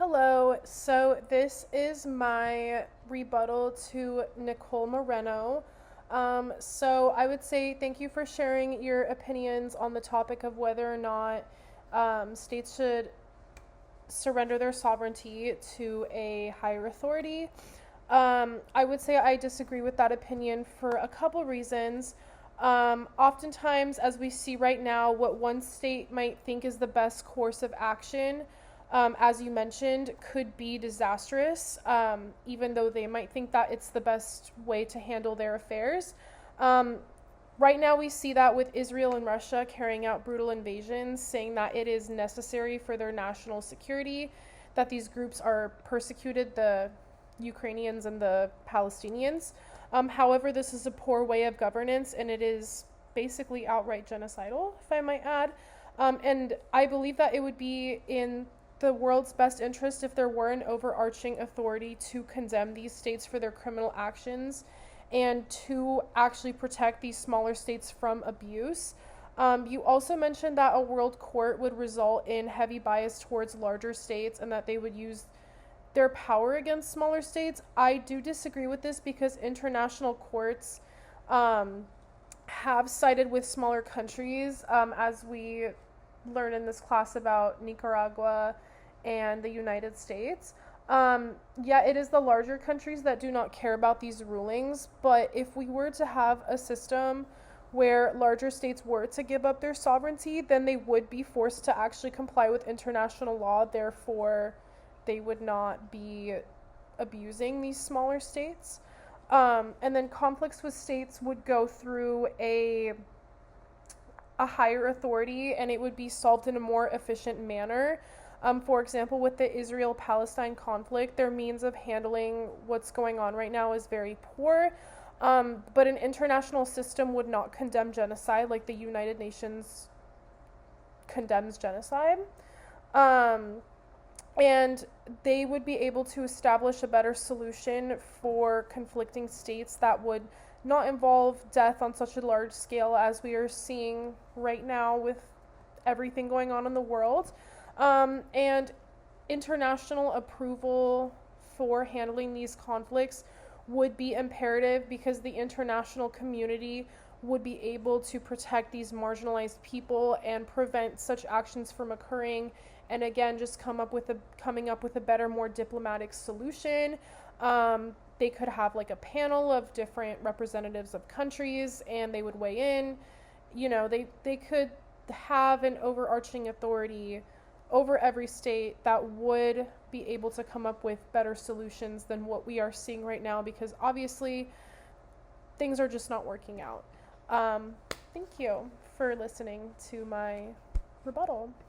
Hello. So this is my rebuttal to Nicole Moreno. So I would say thank you for sharing your opinions on the topic of whether or not states should surrender their sovereignty to a higher authority. I would say I disagree with that opinion for a couple reasons. Oftentimes, as we see right now, what one state might think is the best course of action, as you mentioned, could be disastrous, even though they might think that it's the best way to handle their affairs. Um, right now, we see that with Israel and Russia carrying out brutal invasions, saying that it is necessary for their national security, that these groups are persecuted, the Ukrainians and the Palestinians. However, this is a poor way of governance, and it is basically outright genocidal, if I might add. And I believe that it would be in the world's best interest if there were an overarching authority to condemn these states for their criminal actions and to actually protect these smaller states from abuse. You also mentioned that a world court would result in heavy bias towards larger states and that they would use their power against smaller states. I do disagree with this because international courts have sided with smaller countries, as we learn in this class about Nicaragua and the United States. Yeah, it is the larger countries that do not care about these rulings, but if we were to have a system where larger states were to give up their sovereignty, then they would be forced to actually comply with international law. Therefore, they would not be abusing these smaller states. And then conflicts with states would go through a higher authority and it would be solved in a more efficient manner. For example, with the Israel-Palestine conflict, their means of handling what's going on right now is very poor. But an international system would not condemn genocide like the United Nations condemns genocide. And they would be able to establish a better solution for conflicting states that would not involve death on such a large scale as we are seeing right now with everything going on in the world. And international approval for handling these conflicts would be imperative because the international community would be able to protect these marginalized people and prevent such actions from occurring, and again just coming up with a better, more diplomatic solution. They could have like a panel of different representatives of countries and they would weigh in. They could have an overarching authority over every state that would be able to come up with better solutions than what we are seeing right now, because obviously things are just not working out. Thank you for listening to my rebuttal.